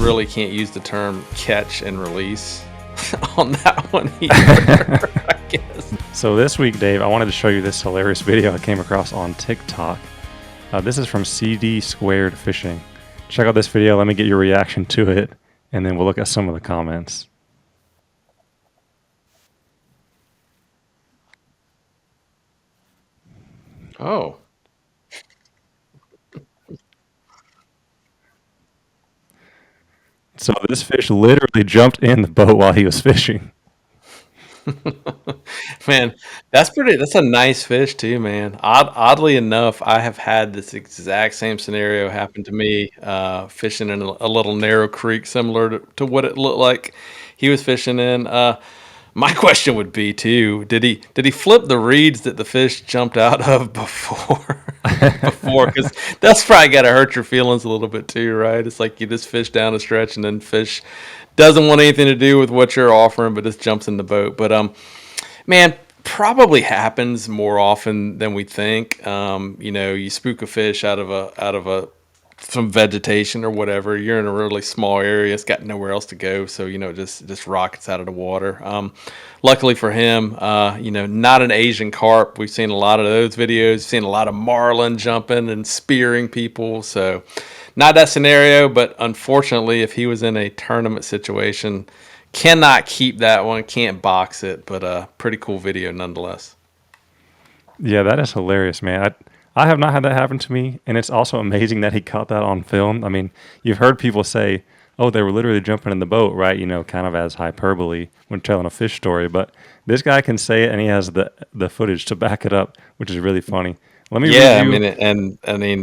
really can't use the term catch and release on that one either, I guess. So this week, Dave, I wanted to show you this hilarious video I came across on TikTok. This is from CD Squared Fishing. Check out this video. Let me get your reaction to it, and then we'll look at some of the comments. Oh. So this fish literally jumped in the boat while he was fishing. Man, that's a nice fish too, man. Oddly enough, I have had this exact same scenario happen to me, fishing in a little narrow creek similar to what it looked like he was fishing in. My question would be too, did he flip the reeds that the fish jumped out of before? Before, because that's probably got to hurt your feelings a little bit too, right? It's like you just fish down a stretch and then fish doesn't want anything to do with what you're offering, but just jumps in the boat. But man, probably happens more often than we think. You spook a fish out of a some vegetation or whatever. You're in a really small area; it's got nowhere else to go, so just rockets out of the water. Luckily for him, not an Asian carp. We've seen a lot of those videos. Seen a lot of marlin jumping and spearing people. So, not that scenario, but unfortunately, if he was in a tournament situation, cannot keep that one. Can't box it, but pretty cool video nonetheless. Yeah, that is hilarious, man. I have not had that happen to me, and it's also amazing that he caught that on film. I mean, you've heard people say, oh, they were literally jumping in the boat, right? Kind of as hyperbole when telling a fish story. But this guy can say it, and he has the footage to back it up, which is really funny. Let me Yeah, I review.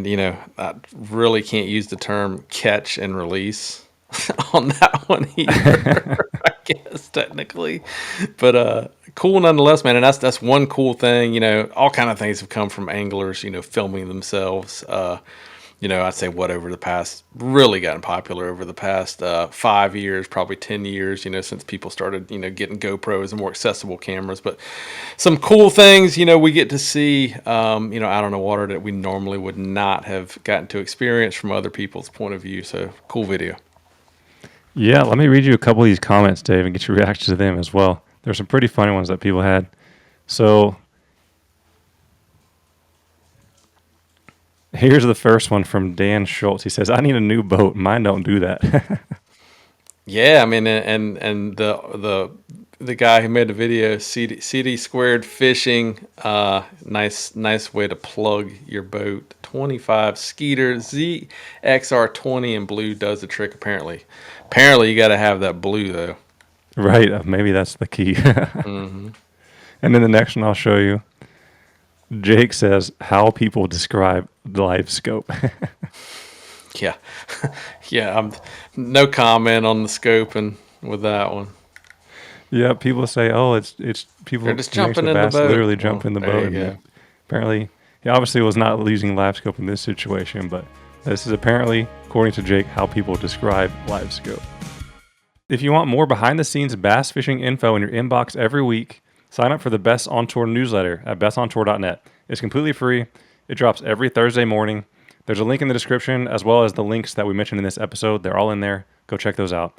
mean, I really can't use the term catch and release on that one either, I guess technically, but cool nonetheless, man. And that's one cool thing. All kind of things have come from anglers, filming themselves. I'd say over the past, really gotten popular over the past 5 years, probably 10 years, since people started, getting GoPros and more accessible cameras. But some cool things, we get to see, out on the water that we normally would not have gotten to experience from other people's point of view. So cool video. Yeah, let me read you a couple of these comments, Dave, and get your reaction to them as well. There's some pretty funny ones that people had. So here's the first one from Dan Schultz. He says, I need a new boat. Mine don't do that. Yeah, I mean, and the guy who made the video, CD Squared Fishing, nice way to plug your boat. 25 Skeeter ZXR20 in blue does the trick. Apparently, you got to have that blue though. Right. Maybe that's the key. Mm-hmm. And then the next one I'll show you. Jake says, how people describe the live scope. Yeah, yeah. No comment on the scoping with that one. Yeah, people say, oh, it's people. They're just jumping in the bass boat. literally jump in the There boat. you And go. apparently, he obviously was not using live scope in this situation, but this is apparently, according to Jake, how people describe live scope. If you want more behind the scenes bass fishing info in your inbox every week, sign up for the Best on Tour newsletter at bestontour.net. It's completely free. It drops every Thursday morning. There's a link in the description as well as the links that we mentioned in this episode. They're all in there. Go check those out.